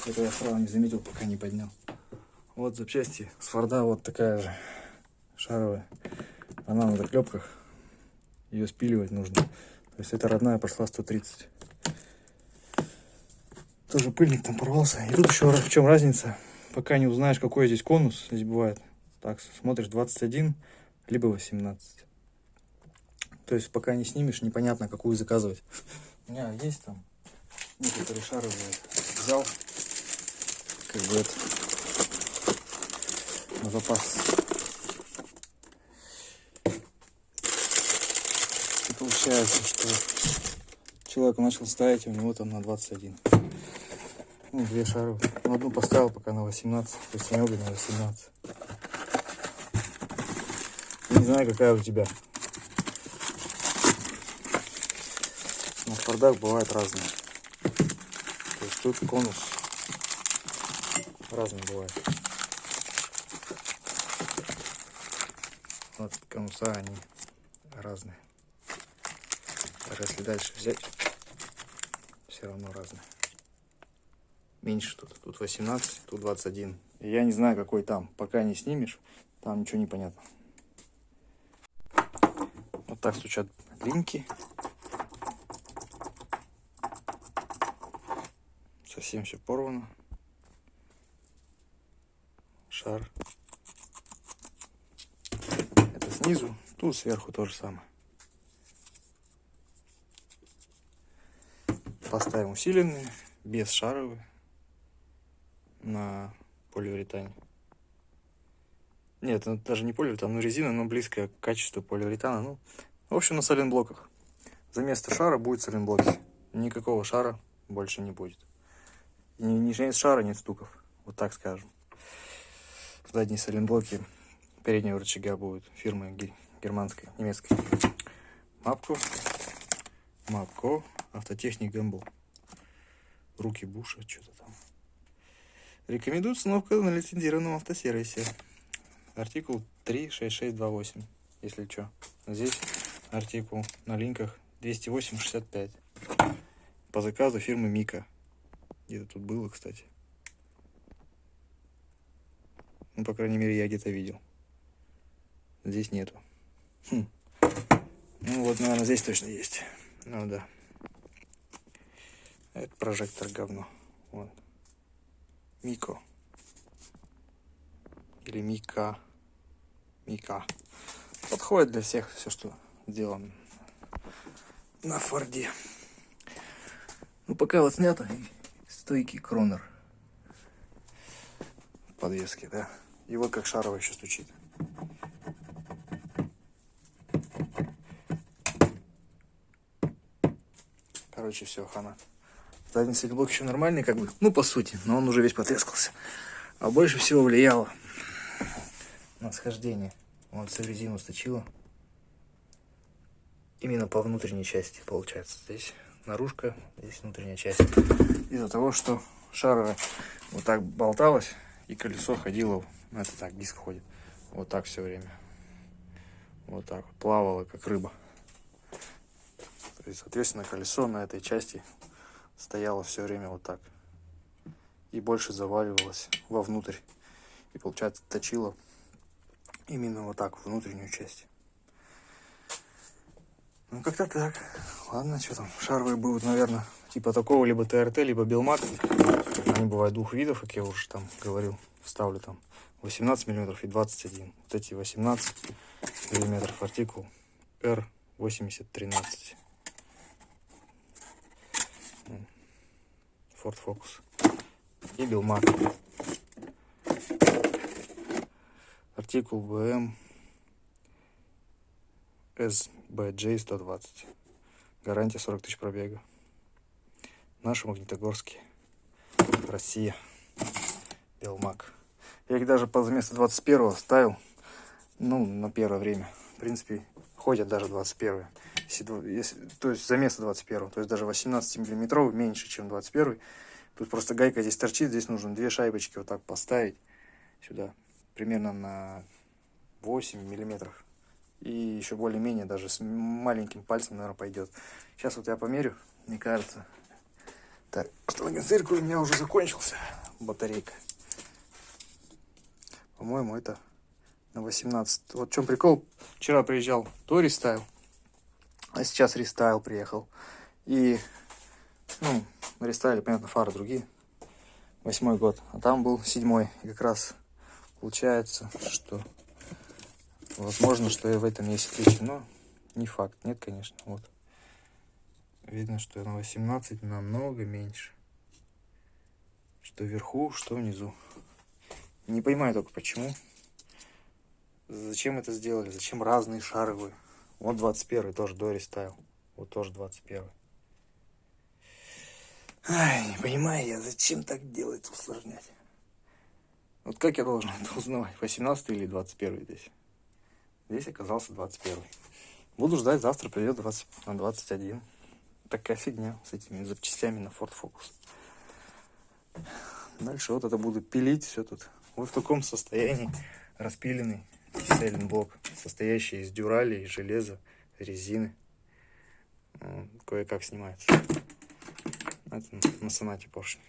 Это я сразу не заметил, пока не поднял. Вот запчасти с Форда, вот такая же шаровая. Она на заклепках. Ее спиливать нужно. То есть это родная пошла 130. Тоже пыльник там порвался. И тут еще в чем разница. Пока не узнаешь, какой здесь конус. Здесь бывает. Так, смотришь 21, либо 18. То есть пока не снимешь, непонятно, какую заказывать. У меня есть там некоторые шаровые. Взял. Как бы это. На запас. И получается, что человек начал ставить, у него там на 21. Ну, две шары. Ну, одну поставил пока на 18, то есть обе на 18. Не знаю, какая у тебя. На Фордах бывают разные. То есть тут конус разный бывает. Вот конуса, они разные. Даже если дальше взять, все равно разные. Меньше тут 18, тут 21. И я не знаю, какой там. Пока не снимешь, там ничего не понятно. Вот так стучат линьки. Совсем все порвано. Шар. Это снизу, тут сверху то же самое. Поставим усиленные, без шаровые, на полиуретане. Нет, это даже не полиуретан, но резина, но близкая к качеству полиуретана. Ну, в общем, на сайлентблоках. За место шара будет сайлентблоки. Никакого шара больше не будет. Нет шара, нет стуков. Вот так скажем. В задние сайлентблоки переднего рычага будет фирмы германской, немецкой. Мапко, автотехник Гэмбл. Руки Буша, что-то там. Рекомендуют установка на лицензированном автосервисе. Артикул 36628, если что. Здесь артикул на линках 208.65. По заказу фирмы Мика. Где-то тут было, кстати. Ну, по крайней мере, я где-то видел. Здесь нету. Ну, вот, наверное, здесь точно есть. Ну, да. Это прожектор говно. Вот. Мико. Или Мика. Мика. Подходит для всех все, что сделано на Форде. Ну, пока вот снято. Стойки Кронер. Подвески, да. И вот как шаровый еще стучит. Короче, все, хана. Задний сайлентблок еще нормальный, как бы, ну, по сути, но он уже весь потрескался. А больше всего влияло на схождение. Вот всю резину сточило. Именно по внутренней части, получается. Здесь наружка, здесь внутренняя часть. Из-за того, что шаровая вот так болталась, и колесо ходило, ну, это так, диск ходит, вот так все время. Вот так вот, плавало, как рыба. То есть, соответственно, колесо на этой части стояло все время вот так. И больше заваливалось вовнутрь. И, получается, точило именно вот так, внутреннюю часть. Ну, как-то так. Ладно, что там, шаровые будут, наверное, типа такого, либо ТРТ, либо Белмак. Они бывают двух видов, как я уже там говорил. Ставлю там 18 мм и 21. Вот эти 18 мм артикул R8013. Ford Focus. И Белмак. Артикул BM SBJ 120. Гарантия 40 тысяч пробега. Наши Магнитогорские. Россия. Белмак. Я их даже по вместо 21-го ставил. Ну, на первое время. В принципе, ходят даже 21-е. То есть за место 21-го. То есть даже 18-миллиметровый меньше, чем 21-й. Тут просто гайка здесь торчит. Здесь нужно две шайбочки вот так поставить. Сюда. Примерно на 8 миллиметров. И еще более-менее даже с маленьким пальцем, наверное, пойдет. Сейчас вот я померю. Мне кажется, Так, штангенциркуль у меня уже закончился. Батарейка. По-моему, это на 18. Вот в чем прикол. Вчера приезжал, то рестайл, а сейчас рестайл приехал. И, ну, на рестайле, понятно, фары другие. 8-й год. А там был 7-й. И как раз получается, что возможно, что и в этом есть отличие. Но не факт. Нет, конечно. Вот. Видно, что на 18 намного меньше. Что вверху, что внизу. Не понимаю только почему. Зачем это сделали? Зачем разные шаровые? Вот 21 тоже до рестайл. Вот тоже 21. Ай, не понимаю я, зачем так делать, усложнять. Вот как я должен это узнавать? 18 или 21 здесь? Здесь оказался 21. Буду ждать, завтра придет на 21. Такая фигня с этими запчастями на Ford Focus. Дальше вот это буду пилить все тут. Вот в таком состоянии распиленный сейлинг-блок, состоящий из дюрали, железа, резины. Кое-как снимается. Это на сонате поршни.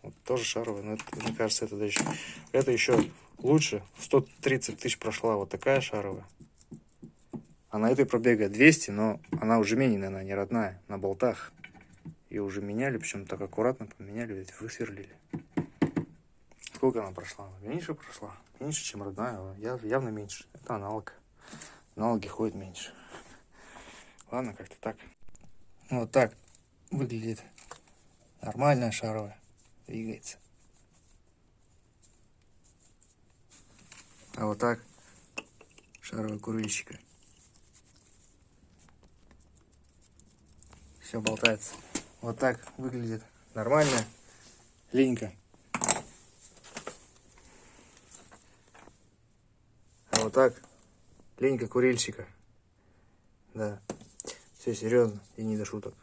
Вот тоже шаровый, но это, мне кажется, это еще лучше. 130 тысяч прошла вот такая шаровая. А на этой пробега 200, но она уже мененная, она не родная, на болтах. Ее уже меняли, причем так аккуратно поменяли, ведь высверлили. Сколько она прошла? Меньше прошла. Меньше, чем родная. Явно меньше. Это аналог. Аналоги ходят меньше. Ладно, как-то так. Вот так выглядит нормальная шаровая. Двигается. А вот так шаровая курильщика. Все болтается. Вот так выглядит нормальная линька. А вот так линька курильщика. Да. Все серьезно и не до шуток.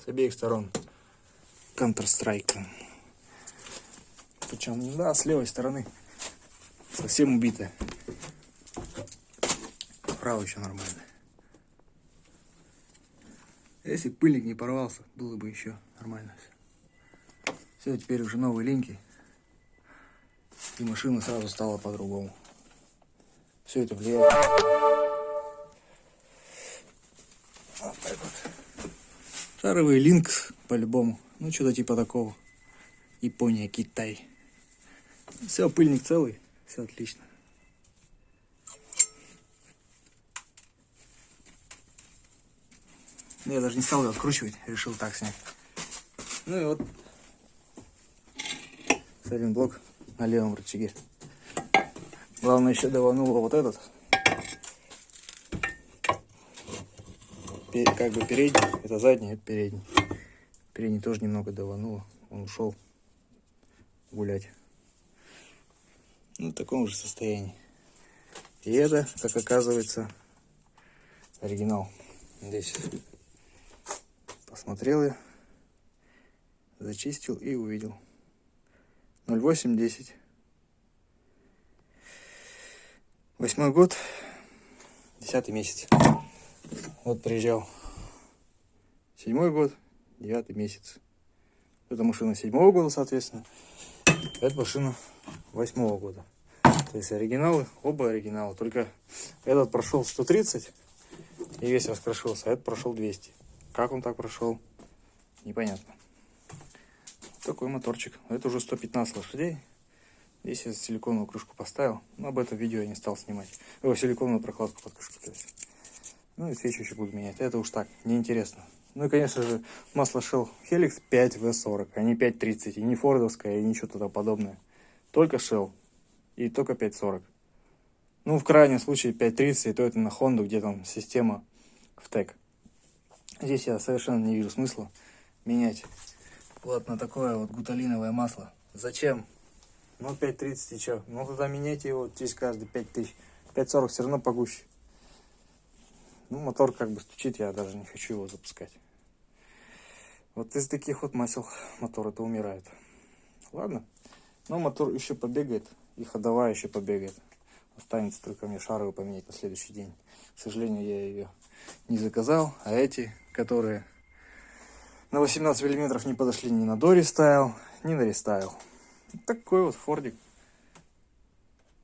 С обеих сторон Counter-Strike. Причем, да, с левой стороны совсем убитая. Справа еще нормально. Если пыльник не порвался, было бы еще нормально все. Все, теперь уже новые линьки. И машина сразу стала по-другому. Все это влияет. Вот так вот. Шаровый линкс по-любому. Ну, что-то типа такого. Япония, Китай. Все, пыльник целый. Все отлично. Я даже не стал его откручивать. Решил так снять. Ну и вот. Сейлинг-блок на левом рычаге. Главное, еще давануло вот этот. Как бы передний. Это задний, это передний. Передний тоже немного давануло. Он ушел гулять. Ну, в таком же состоянии. И это, как оказывается, оригинал. Здесь посмотрел я, зачистил и увидел. 0810. 8-й год, 10-й месяц. Вот приезжал. 7-й год, 9-й месяц. Это машина 7-го года, соответственно. Это машина 8-го года. То есть оригиналы, оба оригинала. Только этот прошел 130 и весь раскрошился, а этот прошел 200. Как он так прошел, непонятно. Такой моторчик. Это уже 115 лошадей. Здесь я силиконовую крышку поставил. Но об этом видео я не стал снимать. Силиконовую прокладку под крышку. То есть. Ну и свечи еще буду менять. Это уж так, неинтересно. Ну и, конечно же, масло Shell Helix 5V40, а не 530. И не фордовское, и ничего туда подобное. Только Shell. И только 540. Ну, в крайнем случае 530, и то это на Honda, где там система VTEC. Здесь я совершенно не вижу смысла менять вот на такое вот гуталиновое масло. Зачем? Ну, 530 и что? Ну, тогда меняйте его здесь каждые 5000. 540 все равно погуще. Ну, мотор как бы стучит, я даже не хочу его запускать. Вот из таких вот масел моторы-то умирают. Ладно. Но мотор еще побегает, и ходовая еще побегает. Останется только мне шаровую поменять на следующий день. К сожалению, я ее не заказал. А эти, которые на 18 миллиметров, не подошли ни на дорестайл, ни на рестайл. Такой вот фордик.